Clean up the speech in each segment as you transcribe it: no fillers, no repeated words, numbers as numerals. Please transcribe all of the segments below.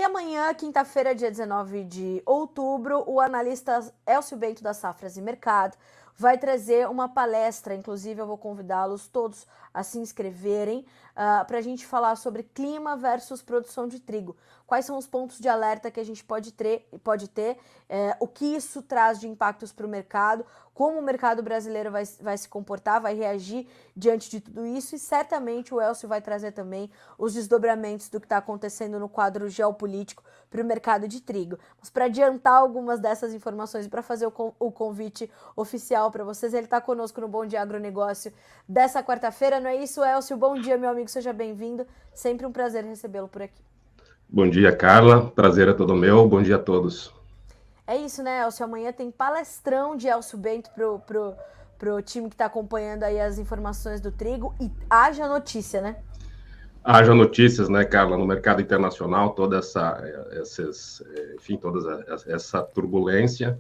amanhã, quinta-feira, dia 19 de outubro, o analista Elcio Bento da Safras e Mercado vai trazer uma palestra, inclusive eu vou convidá-los todos a se inscreverem para a gente falar sobre clima versus produção de trigo. Quais são os pontos de alerta que a gente pode ter, o que isso traz de impactos para o mercado, como o mercado brasileiro vai se comportar, vai reagir diante de tudo isso, e certamente o Elcio vai trazer também os desdobramentos do que está acontecendo no quadro geopolítico para o mercado de trigo. Mas para adiantar algumas dessas informações e para fazer o convite oficial para vocês, ele está conosco no Bom Dia Agronegócio dessa quarta-feira, não é isso, Elcio? Bom dia, meu amigo, seja bem-vindo, sempre um prazer recebê-lo por aqui. Bom dia, Carla, prazer é todo meu, bom dia a todos. É isso, né, Elcio? Amanhã tem palestrão de Elcio Bento pro time que está acompanhando aí as informações do trigo, e haja notícia, né? Haja notícias, né, Carla, no mercado internacional, toda essa turbulência,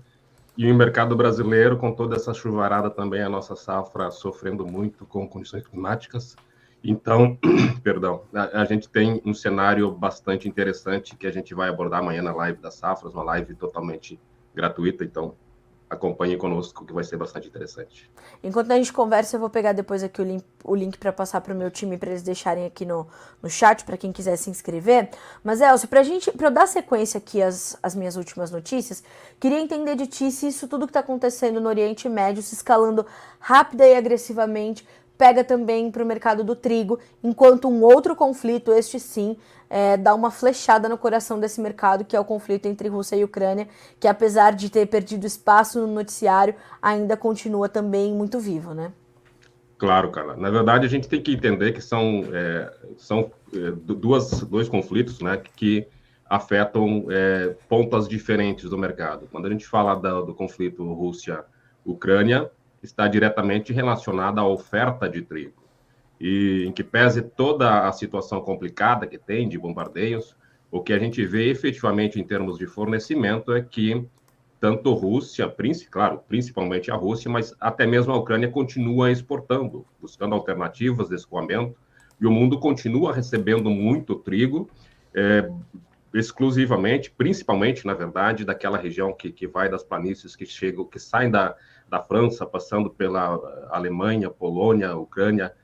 e o mercado brasileiro, com toda essa chuvarada também, a nossa safra sofrendo muito com condições climáticas. Então, perdão, a gente tem um cenário bastante interessante que a gente vai abordar amanhã na live das safras, uma live totalmente gratuita, então acompanhe conosco que vai ser bastante interessante. Enquanto a gente conversa, eu vou pegar depois aqui o link para passar para o meu time, para eles deixarem aqui no chat, para quem quiser se inscrever. Mas, Elcio, para eu dar sequência aqui às minhas últimas notícias, queria entender de ti se isso tudo que está acontecendo no Oriente Médio, se escalando rápida e agressivamente, pega também para o mercado do trigo, enquanto um outro conflito, este sim, dá uma flechada no coração desse mercado, que é o conflito entre Rússia e Ucrânia, que apesar de ter perdido espaço no noticiário, ainda continua também muito vivo, né? Claro, Carla. Na verdade, a gente tem que entender que são dois conflitos, né, que afetam pontas diferentes do mercado. Quando a gente fala do conflito Rússia-Ucrânia, está diretamente relacionada à oferta de trigo. E em que pese toda a situação complicada que tem de bombardeios, o que a gente vê efetivamente em termos de fornecimento é que tanto Rússia, principalmente a Rússia, mas até mesmo a Ucrânia continua exportando, buscando alternativas de escoamento, e o mundo continua recebendo muito trigo, exclusivamente, principalmente, na verdade, daquela região que vai das planícies que saem da França, passando pela Alemanha, Polônia, Ucrânia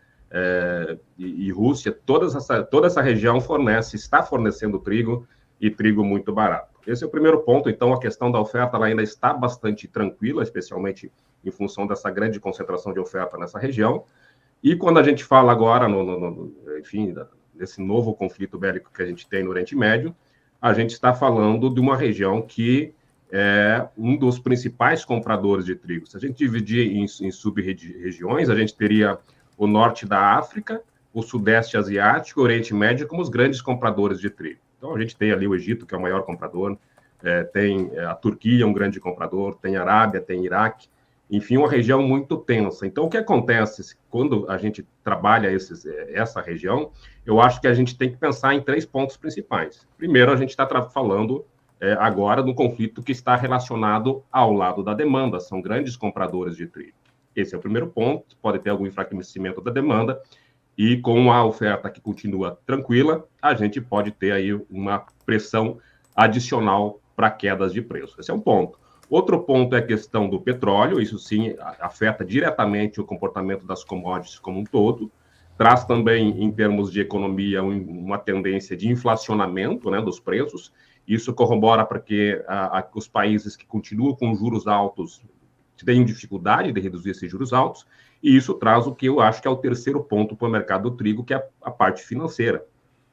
e Rússia. Toda essa região está fornecendo trigo, e trigo muito barato. Esse é o primeiro ponto. Então, a questão da oferta ela ainda está bastante tranquila, especialmente em função dessa grande concentração de oferta nessa região. E quando a gente fala agora, nesse novo conflito bélico que a gente tem no Oriente Médio, a gente está falando de uma região que é um dos principais compradores de trigo. Se a gente dividir em sub-regiões, a gente teria o norte da África, o sudeste asiático, o Oriente Médio como os grandes compradores de trigo. Então, a gente tem ali o Egito, que é o maior comprador, tem a Turquia, um grande comprador, tem a Arábia, tem Iraque, enfim, uma região muito tensa. Então, o que acontece quando a gente trabalha essa região, eu acho que a gente tem que pensar em 3 pontos principais. Primeiro, a gente está falando agora do conflito que está relacionado ao lado da demanda, são grandes compradores de trigo. Esse é o primeiro ponto, pode ter algum enfraquecimento da demanda, e com a oferta que continua tranquila, a gente pode ter aí uma pressão adicional para quedas de preço. Esse é um ponto. Outro ponto é a questão do petróleo, isso sim afeta diretamente o comportamento das commodities como um todo, traz também, em termos de economia, uma tendência de inflacionamento, né, dos preços. Isso corrobora para que os países que continuam com juros altos tenham dificuldade de reduzir esses juros altos, e isso traz o que eu acho que é o terceiro ponto para o mercado do trigo, que é a parte financeira.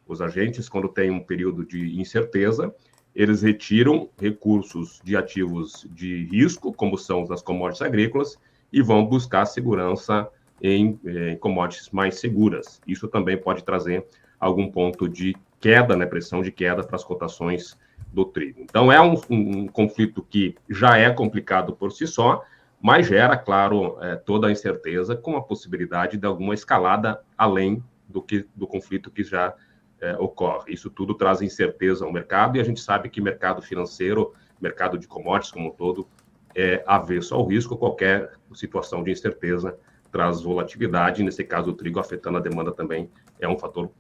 Os agentes, quando tem um período de incerteza, eles retiram recursos de ativos de risco, como são os das commodities agrícolas, e vão buscar segurança em commodities mais seguras. Isso também pode trazer algum ponto de queda, né, pressão de queda para as cotações do trigo. Então, é um conflito que já é complicado por si só, mas gera, claro, toda a incerteza com a possibilidade de alguma escalada além do conflito que já ocorre. Isso tudo traz incerteza ao mercado, e a gente sabe que mercado financeiro, mercado de commodities como um todo, é avesso ao risco. Qualquer situação de incerteza traz volatilidade, nesse caso o trigo afetando a demanda também é um fator.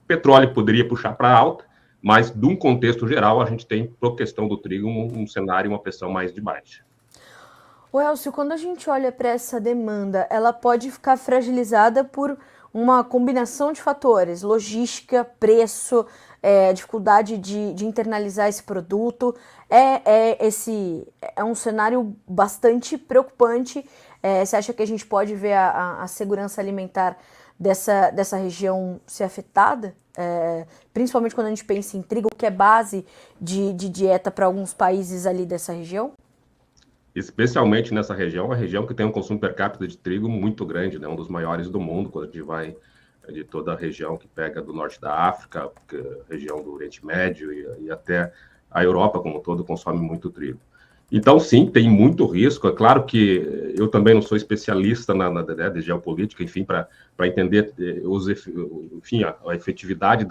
Petróleo poderia puxar para alta, mas, de um contexto geral, a gente tem, por questão do trigo, um cenário, uma pressão mais de baixa. O Elcio, quando a gente olha para essa demanda, ela pode ficar fragilizada por uma combinação de fatores, logística, preço, dificuldade de internalizar esse produto. É um cenário bastante preocupante. Você acha que a gente pode ver a segurança alimentar dessa região ser afetada? Principalmente quando a gente pensa em trigo, que é base de dieta para alguns países ali dessa região? Especialmente nessa região, uma região que tem um consumo per capita de trigo muito grande, né? Um dos maiores do mundo, quando a gente vai de toda a região que pega do norte da África, região do Oriente Médio e até a Europa como um todo consome muito trigo. Então, sim, tem muito risco. É claro que eu também não sou especialista de geopolítica, enfim, para entender a efetividade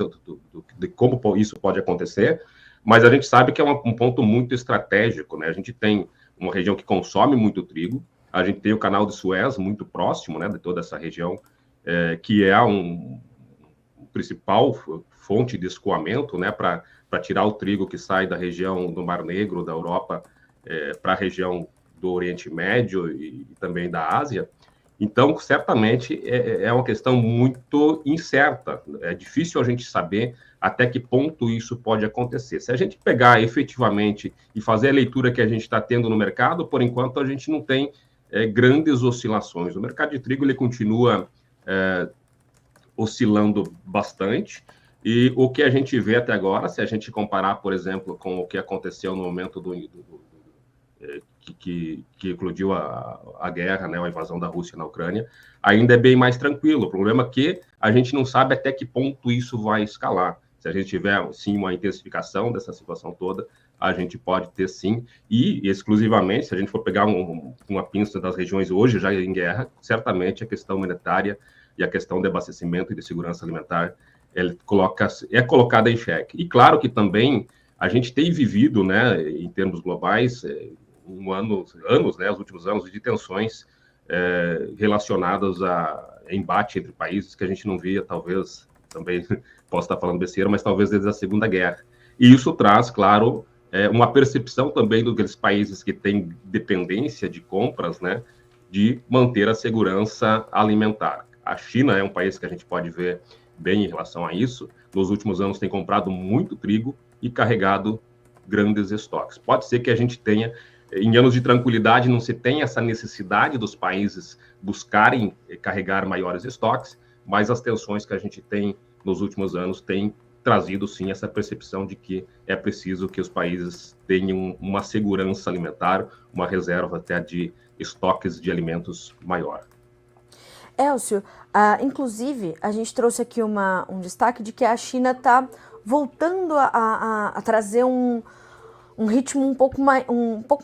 de como isso pode acontecer, mas a gente sabe que é um ponto muito estratégico, né? A gente tem uma região que consome muito trigo, a gente tem o canal de Suez muito próximo, né, de toda essa região, que é um principal fonte de escoamento, né, para tirar o trigo que sai da região do Mar Negro, da Europa, para a região do Oriente Médio e também da Ásia. Então, certamente, é uma questão muito incerta. É difícil a gente saber até que ponto isso pode acontecer. Se a gente pegar efetivamente e fazer a leitura que a gente está tendo no mercado, por enquanto a gente não tem grandes oscilações. O mercado de trigo ele continua oscilando bastante, e o que a gente vê até agora, se a gente comparar, por exemplo, com o que aconteceu no momento que eclodiu a guerra, né, a invasão da Rússia na Ucrânia, ainda é bem mais tranquilo. O problema é que a gente não sabe até que ponto isso vai escalar. Se a gente tiver, sim, uma intensificação dessa situação toda, a gente pode ter, sim, e exclusivamente, se a gente for pegar uma pinça das regiões hoje já em guerra, certamente a questão humanitária e a questão de abastecimento e de segurança alimentar é colocada em xeque. E claro que também a gente tem vivido, né, em termos globais, anos, né, os últimos anos, de tensões relacionadas a embate entre países que a gente não via, talvez, também posso estar falando besteira, mas talvez desde a Segunda Guerra. E isso traz, claro, uma percepção também daqueles países que têm dependência de compras, né, de manter a segurança alimentar. A China é um país que a gente pode ver bem em relação a isso. Nos últimos anos tem comprado muito trigo e carregado grandes estoques. Pode ser que a gente tenha, em anos de tranquilidade, não se tenha essa necessidade dos países buscarem carregar maiores estoques, mas as tensões que a gente tem nos últimos anos têm trazido, sim, essa percepção de que é preciso que os países tenham uma segurança alimentar, uma reserva até de estoques de alimentos maior. Elcio, inclusive, a gente trouxe aqui um destaque de que a China está voltando a trazer um ritmo um pouco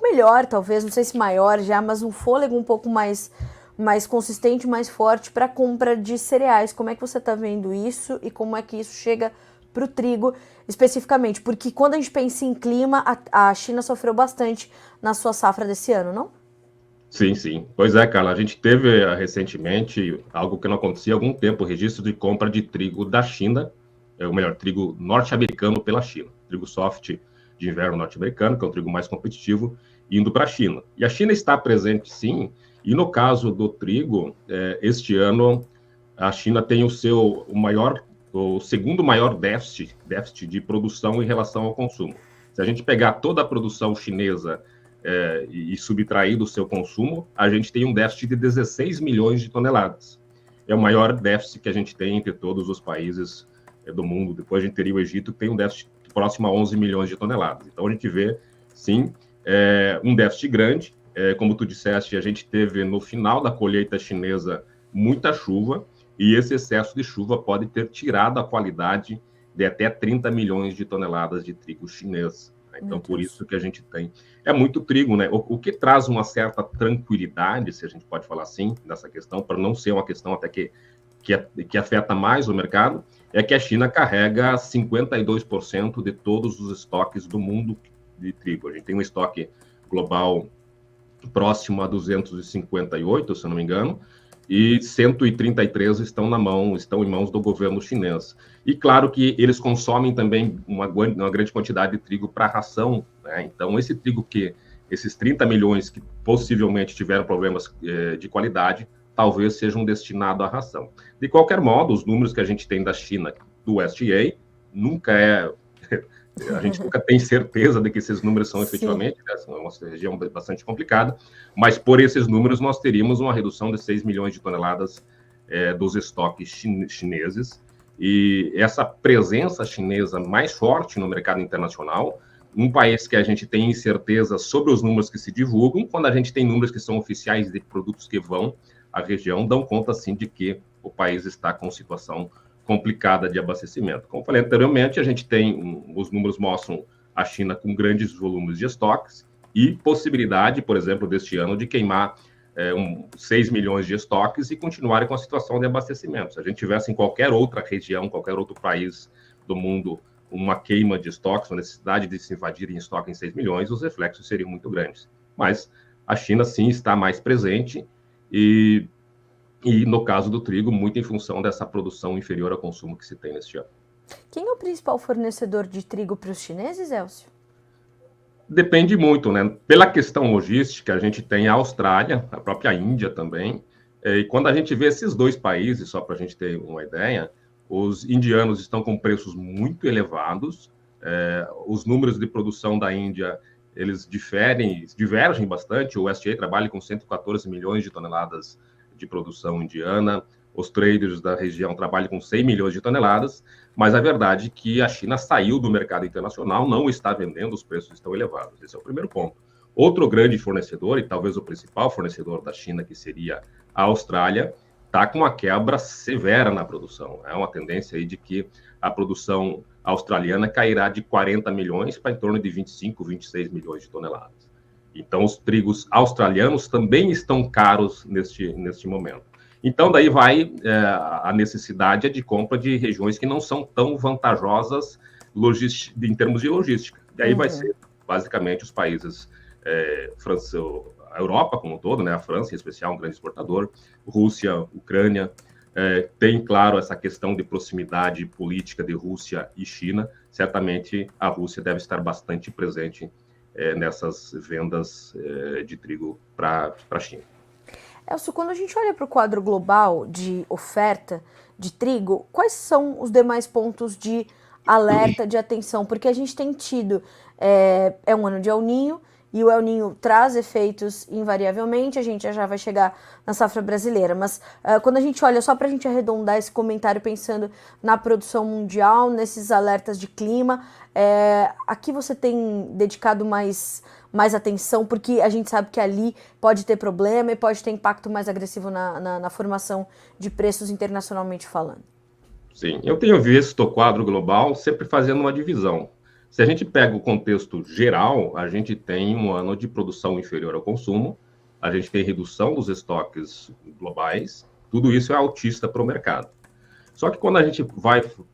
melhor, talvez, não sei se maior já, mas um fôlego um pouco mais consistente, mais forte para a compra de cereais. Como é que você está vendo isso e como é que isso chega para o trigo especificamente? Porque quando a gente pensa em clima, a China sofreu bastante na sua safra desse ano, não? Sim, sim. Pois é, Carla, a gente teve recentemente algo que não acontecia há algum tempo, o registro de compra de trigo da China, ou melhor, trigo norte-americano pela China. Trigo soft de inverno norte-americano, que é um trigo mais competitivo, indo para a China. E a China está presente, sim, e no caso do trigo, este ano a China tem o segundo maior déficit de produção em relação ao consumo. Se a gente pegar toda a produção chinesa e subtrair do seu consumo, a gente tem um déficit de 16 milhões de toneladas. É o maior déficit que a gente tem entre todos os países do mundo. Depois a gente teria o Egito, que tem um déficit próximo a 11 milhões de toneladas. Então a gente vê, sim, um déficit grande. Como tu disseste, a gente teve no final da colheita chinesa muita chuva, e esse excesso de chuva pode ter tirado a qualidade de até 30 milhões de toneladas de trigo chinês. Então, por isso que a gente tem. É muito trigo, né? O que traz uma certa tranquilidade, se a gente pode falar assim, nessa questão, para não ser uma questão até que afeta mais o mercado, é que a China carrega 52% de todos os estoques do mundo de trigo. A gente tem um estoque global próximo a 258, se eu não me engano, e 133 estão em mãos do governo chinês. E claro que eles consomem também uma grande quantidade de trigo para ração, né? Então, esses 30 milhões que possivelmente tiveram problemas de qualidade, talvez sejam destinados à ração. De qualquer modo, os números que a gente tem da China, do USDA, a gente nunca tem certeza de que esses números são efetivamente, né? É uma região bastante complicada, mas por esses números nós teríamos uma redução de 6 milhões de toneladas dos estoques chineses, e essa presença chinesa mais forte no mercado internacional, um país que a gente tem incerteza sobre os números que se divulgam, quando a gente tem números que são oficiais de produtos que vão à região, dão conta, sim, de que o país está com situação complicada de abastecimento. Como falei anteriormente, a gente tem, os números mostram a China com grandes volumes de estoques e possibilidade, por exemplo, deste ano, de queimar 6 milhões de estoques e continuarem com a situação de abastecimento. Se a gente tivesse em qualquer outra região, qualquer outro país do mundo, uma queima de estoques, uma necessidade de se invadirem estoque em 6 milhões, os reflexos seriam muito grandes. Mas a China, sim, está mais presente e no caso do trigo, muito em função dessa produção inferior ao consumo que se tem neste ano. Quem é o principal fornecedor de trigo para os chineses, Elcio? Depende muito, né? Pela questão logística, a gente tem a Austrália, a própria Índia também, e quando a gente vê esses dois países, só para a gente ter uma ideia, os indianos estão com preços muito elevados, os números de produção da Índia, eles divergem bastante, o USDA trabalha com 114 milhões de toneladas de produção indiana, os traders da região trabalham com 100 milhões de toneladas, mas a verdade é que a China saiu do mercado internacional, não está vendendo, os preços estão elevados. Esse é o primeiro ponto. Outro grande fornecedor, e talvez o principal fornecedor da China, que seria a Austrália, está com uma quebra severa na produção. É uma tendência aí de que a produção australiana cairá de 40 milhões para em torno de 25, 26 milhões de toneladas. Então, os trigos australianos também estão caros neste momento. Então, daí vai a necessidade de compra de regiões que não são tão vantajosas em termos de logística. E aí vai ser, basicamente, os países, a Europa como um todo, né? A França, em especial, um grande exportador, Rússia, Ucrânia. Tem, claro, essa questão de proximidade política de Rússia e China. Certamente, a Rússia deve estar bastante presente nessas vendas de trigo para a China. Elcio, quando a gente olha para o quadro global de oferta de trigo, quais são os demais pontos de alerta, de atenção? Porque a gente tem tido, um ano de El Niño, e o El Niño traz efeitos invariavelmente, a gente já vai chegar na safra brasileira, mas quando a gente olha, só para a gente arredondar esse comentário pensando na produção mundial, nesses alertas de clima, aqui você tem dedicado mais atenção, porque a gente sabe que ali pode ter problema e pode ter impacto mais agressivo na formação de preços internacionalmente falando. Sim, eu tenho visto o quadro global sempre fazendo uma divisão. Se a gente pega o contexto geral, a gente tem um ano de produção inferior ao consumo, a gente tem redução dos estoques globais, tudo isso é altista para o mercado. Só que quando a gente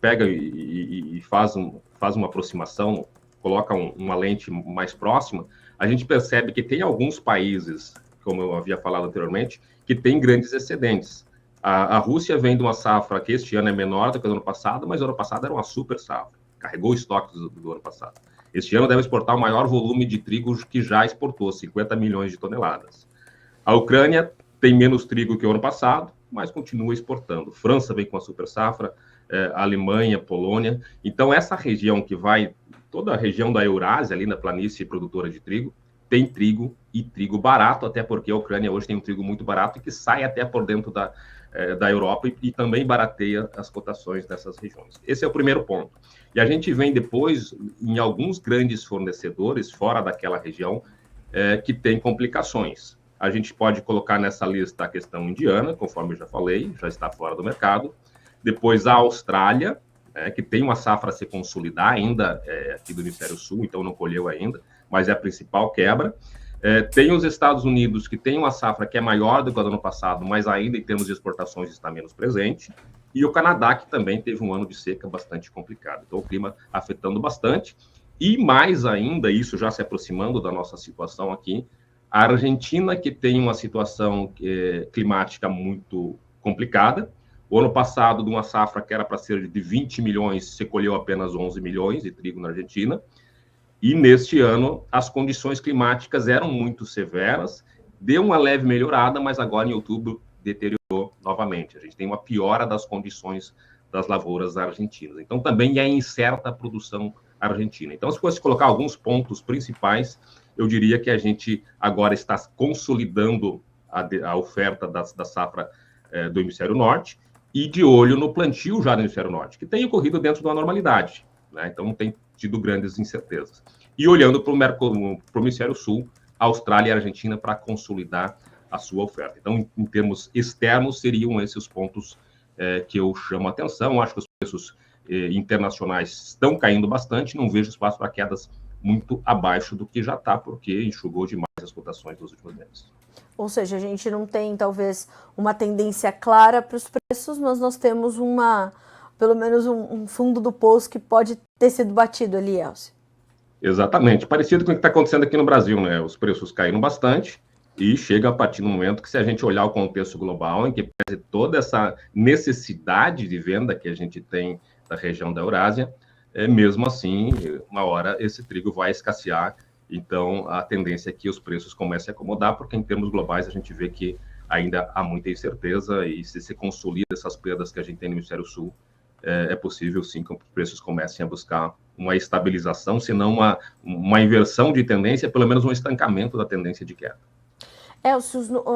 pega e faz uma aproximação, coloca uma lente mais próxima, a gente percebe que tem alguns países, como eu havia falado anteriormente, que tem grandes excedentes. A Rússia vem de uma safra que este ano é menor do que o ano passado, mas o ano passado era uma super safra. Carregou estoques do ano passado. Este ano deve exportar o maior volume de trigo que já exportou, 50 milhões de toneladas. A Ucrânia tem menos trigo que o ano passado, mas continua exportando. França vem com a super safra, Alemanha, Polônia. Então, essa região que vai, toda a região da Eurásia, ali na planície produtora de trigo, tem trigo e trigo barato, até porque a Ucrânia hoje tem um trigo muito barato e que sai até por dentro da Europa e também barateia as cotações dessas regiões. Esse é o primeiro ponto. E a gente vem depois em alguns grandes fornecedores fora daquela região que tem complicações. A gente pode colocar nessa lista a questão indiana, conforme eu já falei, já está fora do mercado. Depois a Austrália, que tem uma safra a se consolidar ainda aqui do Hemisfério Sul, então não colheu ainda, mas é a principal quebra. Tem os Estados Unidos, que tem uma safra que é maior do que o do ano passado, mas ainda em termos de exportações está menos presente. E o Canadá, que também teve um ano de seca bastante complicado. Então, o clima afetando bastante. E mais ainda, isso já se aproximando da nossa situação aqui, A Argentina, que tem uma situação climática muito complicada. O ano passado, de uma safra que era para ser de 20 milhões, se colheu apenas 11 milhões de trigo na Argentina. E neste ano, as condições climáticas eram muito severas, deu uma leve melhorada, mas agora em outubro deteriorou novamente. A gente tem uma piora das condições das lavouras argentinas. Então, também é incerta a produção argentina. Então, se fosse colocar alguns pontos principais, eu diria que a gente agora está consolidando a oferta da safra do hemisfério norte e de olho no plantio já no hemisfério norte, que tem ocorrido dentro de uma normalidade, né? Então, não tem tido grandes incertezas. E olhando para o hemisfério sul, Austrália e Argentina para consolidar a sua oferta. Então, em termos externos, seriam esses os pontos que eu chamo a atenção. Acho que os preços internacionais estão caindo bastante, não vejo espaço para quedas muito abaixo do que já está, porque enxugou demais as cotações nos últimos meses. Ou seja, a gente não tem, talvez, uma tendência clara para os preços, mas nós temos pelo menos um fundo do poço que pode ter sido batido ali, Elcio. Exatamente. Parecido com o que está acontecendo aqui no Brasil, né? Os preços caíram bastante e chega a partir do momento que, se a gente olhar o contexto global, em que toda essa necessidade de venda que a gente tem da região da Eurásia, mesmo assim, uma hora esse trigo vai escassear. Então, a tendência é que os preços comecem a acomodar, porque em termos globais a gente vê que ainda há muita incerteza e se consolida essas perdas que a gente tem no hemisfério sul, é possível sim que os preços comecem a buscar uma estabilização, se não uma inversão de tendência, pelo menos um estancamento da tendência de queda.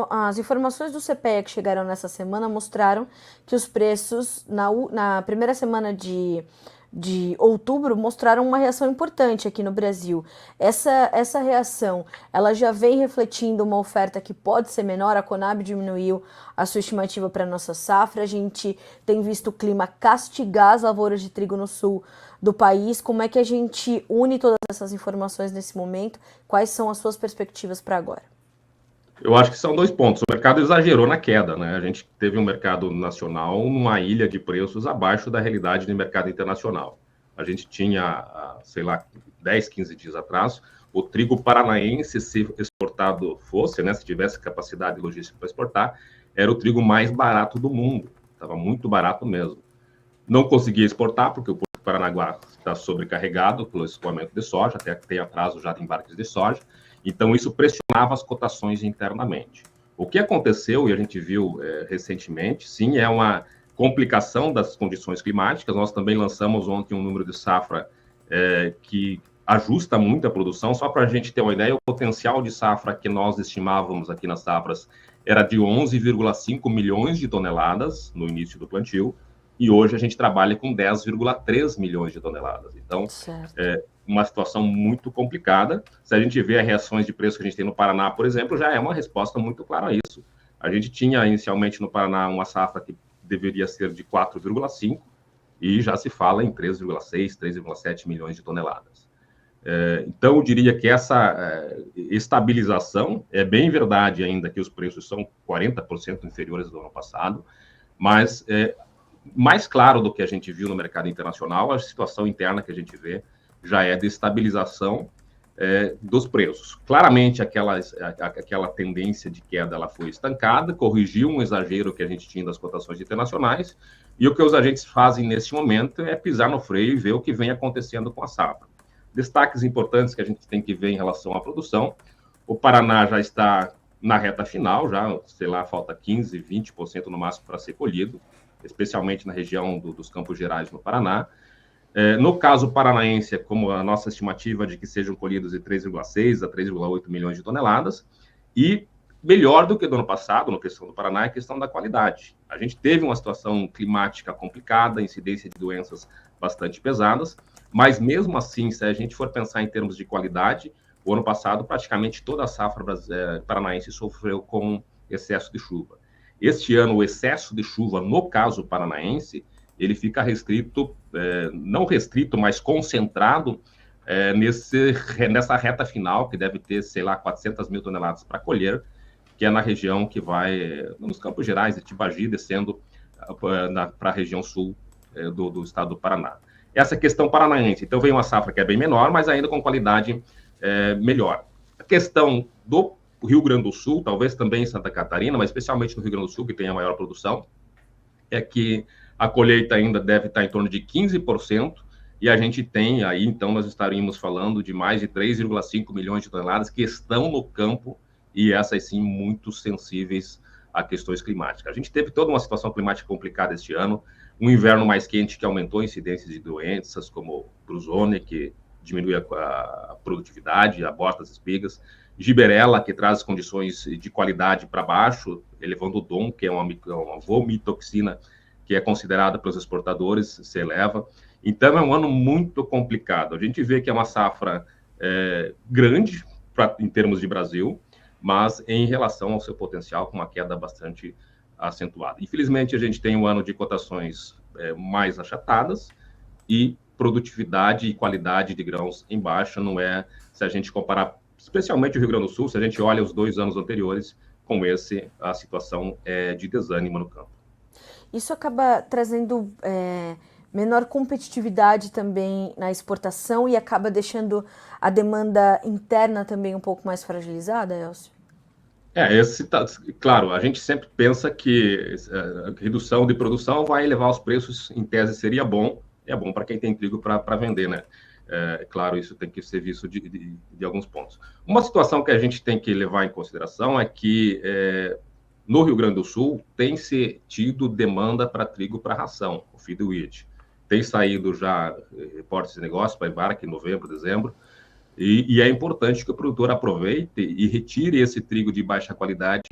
As informações do CPEA que chegaram nessa semana mostraram que os preços na primeira semana de outubro mostraram uma reação importante aqui no Brasil. Essa reação, ela já vem refletindo uma oferta que pode ser menor. A Conab diminuiu a sua estimativa para a nossa safra. A gente tem visto o clima castigar as lavouras de trigo no sul do país. Como é que a gente une todas essas informações nesse momento? Quais são as suas perspectivas para agora? Eu acho que são dois pontos. O mercado exagerou na queda, né? A gente teve um mercado nacional numa ilha de preços abaixo da realidade do mercado internacional. A gente tinha, sei lá, 10, 15 dias atrás, o trigo paranaense, se exportado fosse, né, se tivesse capacidade logística para exportar, era o trigo mais barato do mundo. Estava muito barato mesmo. Não conseguia exportar, porque o Porto do Paranaguá está sobrecarregado pelo escoamento de soja, até tem atraso já de embarques de soja. Então, isso pressionava as cotações internamente. O que aconteceu, e a gente viu recentemente, sim, é uma complicação das condições climáticas. Nós também lançamos ontem um número de safra que ajusta muito a produção. Só para a gente ter uma ideia, o potencial de safra que nós estimávamos aqui nas safras era de 11,5 milhões de toneladas no início do plantio, e hoje a gente trabalha com 10,3 milhões de toneladas. Então, uma situação muito complicada. Se a gente vê as reações de preço que a gente tem no Paraná, por exemplo, já é uma resposta muito clara a isso. A gente tinha inicialmente no Paraná uma safra que deveria ser de 4,5 e já se fala em 3,6, 3,7 milhões de toneladas. Então, eu diria que essa estabilização, é bem verdade ainda que os preços são 40% inferiores do ano passado, mas mais claro do que a gente viu no mercado internacional, a situação interna que a gente vê já é de estabilização dos preços. Claramente, aquela tendência de queda ela foi estancada, corrigiu um exagero que a gente tinha das cotações internacionais, e o que os agentes fazem nesse momento é pisar no freio e ver o que vem acontecendo com a safra. Destaques importantes que a gente tem que ver em relação à produção: o Paraná já está na reta final, já, sei lá, falta 15%, 20% no máximo para ser colhido, especialmente na região dos Campos Gerais, no Paraná. No caso paranaense, como a nossa estimativa de que sejam colhidos de 3,6 a 3,8 milhões de toneladas, e melhor do que do ano passado, na questão do Paraná, é a questão da qualidade. A gente teve uma situação climática complicada, incidência de doenças bastante pesadas, mas mesmo assim, se a gente for pensar em termos de qualidade, o ano passado praticamente toda a safra paranaense sofreu com excesso de chuva. Este ano, o excesso de chuva, no caso paranaense, ele fica restrito, não restrito, mas concentrado nessa reta final, que deve ter, sei lá, 400 mil toneladas para colher, que é na região que vai, nos Campos Gerais, de Tibagi, descendo para a região sul do estado do Paraná. Essa questão paranaense. Então, vem uma safra que é bem menor, mas ainda com qualidade melhor. A questão do o Rio Grande do Sul, talvez também em Santa Catarina, mas especialmente no Rio Grande do Sul, que tem a maior produção, é que a colheita ainda deve estar em torno de 15%, e a gente tem aí, então, nós estaríamos falando de mais de 3,5 milhões de toneladas que estão no campo, e essas sim muito sensíveis a questões climáticas. A gente teve toda uma situação climática complicada este ano, um inverno mais quente que aumentou a incidência de doenças como Brusone, que diminui a produtividade, aborta as espigas, Giberella, que traz condições de qualidade para baixo, elevando o DOM, que é uma vomitoxina que é considerada pelos exportadores, se eleva. Então, é um ano muito complicado. A gente vê que é uma safra grande em termos de Brasil, mas em relação ao seu potencial, com uma queda bastante acentuada. Infelizmente, a gente tem um ano de cotações mais achatadas e produtividade e qualidade de grãos em baixa. Não é, se a gente comparar, especialmente o Rio Grande do Sul, se a gente olha os 2 anos anteriores, com esse, a situação é de desânimo no campo. Isso acaba trazendo menor competitividade também na exportação e acaba deixando a demanda interna também um pouco mais fragilizada, Elcio? Claro, a gente sempre pensa que a redução de produção vai elevar os preços, em tese seria bom, é bom para quem tem trigo para vender, né? Claro, isso tem que ser visto de alguns pontos. Uma situação que a gente tem que levar em consideração é que no Rio Grande do Sul tem-se tido demanda para trigo para ração, o feed wheat. Tem saído já reportes de negócio para embarque em novembro, dezembro, e é importante que o produtor aproveite e retire esse trigo de baixa qualidade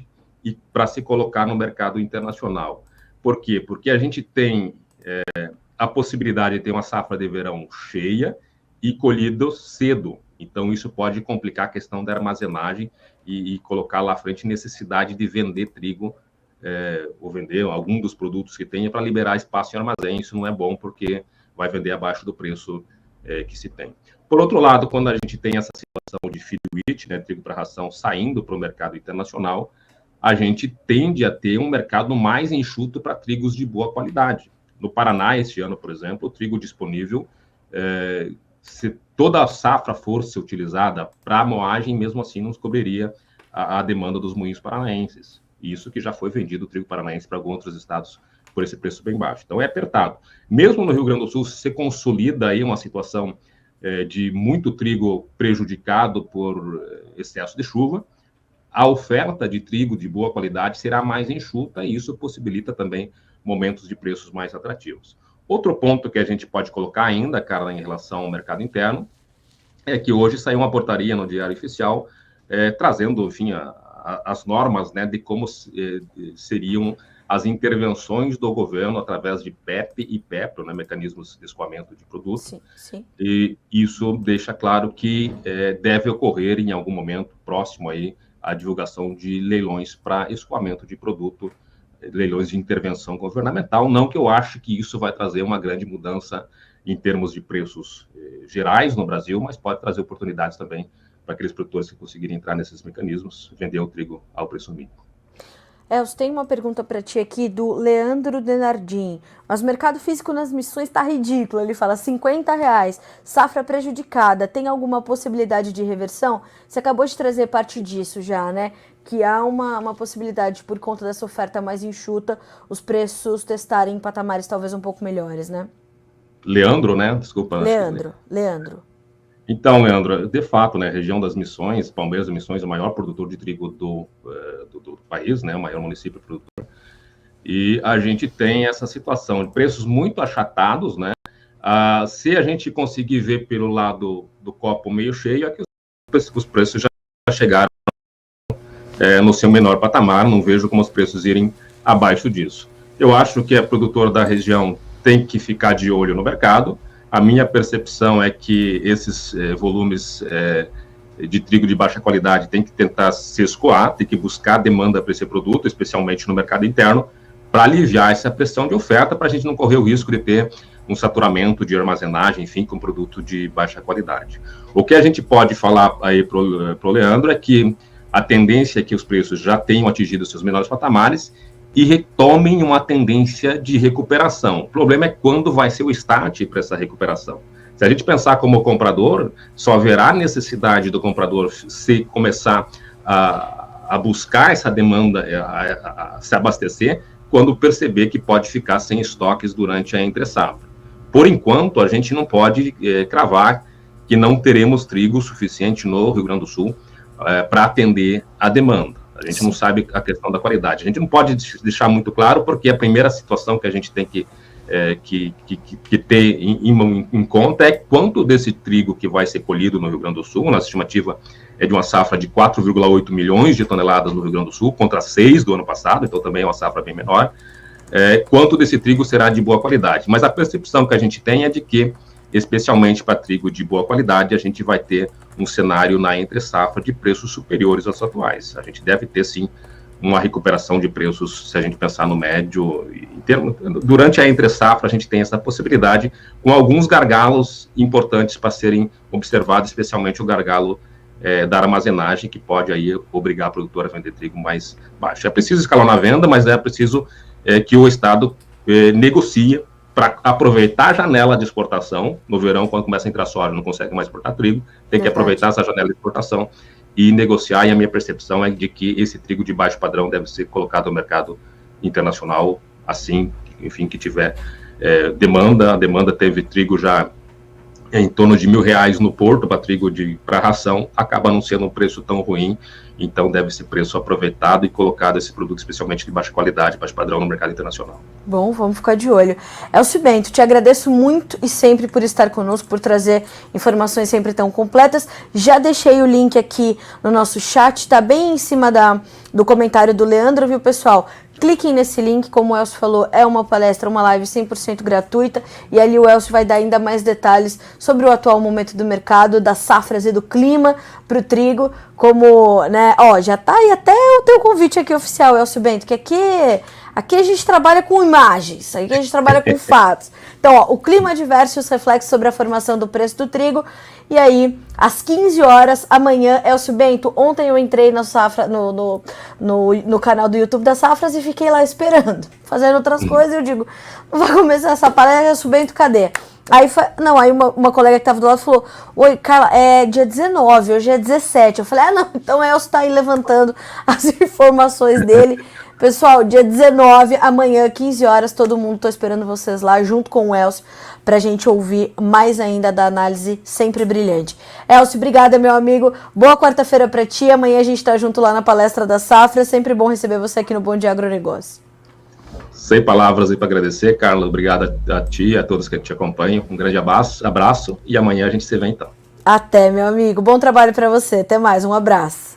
para se colocar no mercado internacional. Por quê? Porque a gente tem a possibilidade de ter uma safra de verão cheia e colhido cedo. Então, isso pode complicar a questão da armazenagem e colocar lá à frente necessidade de vender trigo ou vender algum dos produtos que tenha para liberar espaço em armazém. Isso não é bom porque vai vender abaixo do preço que se tem. Por outro lado, quando a gente tem essa situação de feed wheat, né, trigo para ração, saindo para o mercado internacional, a gente tende a ter um mercado mais enxuto para trigos de boa qualidade. No Paraná, este ano, por exemplo, o trigo disponível, se toda a safra fosse utilizada para moagem, mesmo assim não cobriria a demanda dos moinhos paranaenses. Isso que já foi vendido o trigo paranaense para alguns outros estados por esse preço bem baixo. Então, é apertado. Mesmo no Rio Grande do Sul, se consolida aí uma situação de muito trigo prejudicado por excesso de chuva, a oferta de trigo de boa qualidade será mais enxuta e isso possibilita também momentos de preços mais atrativos. Outro ponto que a gente pode colocar ainda, Carla, em relação ao mercado interno, é que hoje saiu uma portaria no Diário Oficial trazendo, enfim, as normas, né, de como seriam as intervenções do governo através de PEP e PEPRO, né, mecanismos de escoamento de produtos. Sim, sim. E isso deixa claro que deve ocorrer em algum momento próximo aí a divulgação de leilões para escoamento de produto, leilões de intervenção governamental. Não que eu ache que isso vai trazer uma grande mudança em termos de preços gerais no Brasil, mas pode trazer oportunidades também para aqueles produtores que conseguirem entrar nesses mecanismos, vender o trigo ao preço mínimo. Elcio, tem uma pergunta para ti aqui do Leandro Denardim. Mas o mercado físico nas missões está ridículo. Ele fala R$50, safra prejudicada. Tem alguma possibilidade de reversão? Você acabou de trazer parte disso já, né? Que há uma possibilidade, por conta dessa oferta mais enxuta, os preços testarem patamares talvez um pouco melhores, né? Leandro, né? Desculpa. Leandro. Então, Leandro, de fato, né, a região das Missões, Palmeiras das Missões, é o maior produtor de trigo do país, né, o maior município produtor, e a gente tem essa situação de preços muito achatados, né, se a gente conseguir ver pelo lado do copo meio cheio, é que os preços já chegaram no seu menor patamar, não vejo como os preços irem abaixo disso. Eu acho que a produtora da região tem que ficar de olho no mercado. A minha percepção é que esses volumes de trigo de baixa qualidade tem que tentar se escoar, tem que buscar demanda para esse produto, especialmente no mercado interno, para aliviar essa pressão de oferta, para a gente não correr o risco de ter um saturamento de armazenagem, enfim, com produto de baixa qualidade. O que a gente pode falar aí para o Leandro é que a tendência é que os preços já tenham atingido seus menores patamares e retomem uma tendência de recuperação. O problema é quando vai ser o start para essa recuperação. Se a gente pensar como comprador, só haverá necessidade do comprador se começar a a buscar essa demanda, a se abastecer, quando perceber que pode ficar sem estoques durante a entre-safra. Por enquanto, a gente não pode cravar que não teremos trigo suficiente no Rio Grande do Sul para atender a demanda. A gente não sabe a questão da qualidade. A gente não pode deixar muito claro, porque a primeira situação que a gente tem que ter em conta é quanto desse trigo que vai ser colhido no Rio Grande do Sul. Nossa estimativa é de uma safra de 4,8 milhões de toneladas no Rio Grande do Sul, contra 6 do ano passado, então também é uma safra bem menor. Quanto desse trigo será de boa qualidade. Mas a percepção que a gente tem é de que, especialmente para trigo de boa qualidade, a gente vai ter um cenário na entre-safra de preços superiores aos atuais. A gente deve ter, sim, uma recuperação de preços, se a gente pensar no médio. Durante a entre-safra, a gente tem essa possibilidade, com alguns gargalos importantes para serem observados, especialmente o gargalo da armazenagem, que pode aí obrigar a produtora a vender trigo mais baixo. É preciso escalar na venda, mas é preciso que o Estado negocie para aproveitar a janela de exportação. No verão, quando começa a entrar soja, não consegue mais exportar trigo, tem que aproveitar essa janela de exportação e negociar, e a minha percepção é de que esse trigo de baixo padrão deve ser colocado no mercado internacional, assim, enfim, que tiver demanda. A demanda teve trigo já em torno de R$1.000 no porto para trigo para ração, acaba não sendo um preço tão ruim, então deve ser preço aproveitado e colocado esse produto, especialmente de baixa qualidade, baixo padrão, no mercado internacional. Bom, vamos ficar de olho. Elcio Bento, te agradeço muito e sempre por estar conosco, por trazer informações sempre tão completas. Já deixei o link aqui no nosso chat, está bem em cima do comentário do Leandro, viu, pessoal? Cliquem nesse link, como o Elcio falou, é uma palestra, uma live 100% gratuita, e ali o Elcio vai dar ainda mais detalhes sobre o atual momento do mercado, das safras e do clima para o trigo, como, né, já tá aí até o teu convite aqui oficial, Elcio Bento, que aqui a gente trabalha com imagens, aqui a gente trabalha com fatos. Então, o clima adverso e os reflexos sobre a formação do preço do trigo. E aí, às 15 horas, amanhã, Elcio Bento, ontem eu entrei na Safra, no canal do YouTube das Safras e fiquei lá esperando, fazendo outras coisas, e eu digo, não vai começar essa palestra, Elcio Bento, cadê? Aí uma colega que estava do lado falou, oi, Carla, é dia 19, hoje é 17. Eu falei, não, então o Elcio está aí levantando as informações dele. Pessoal, dia 19, amanhã, 15 horas, todo mundo, tô esperando vocês lá, junto com o Elcio, pra gente ouvir mais ainda da análise sempre brilhante. Elcio, obrigada, meu amigo, boa quarta-feira pra ti, amanhã a gente tá junto lá na palestra da Safra, sempre bom receber você aqui no Bom Dia Agronegócio. Sem palavras aí para agradecer, Carla, obrigado a ti e a todos que te acompanham, um grande abraço e amanhã a gente se vê então. Até, meu amigo, bom trabalho pra você, até mais, um abraço.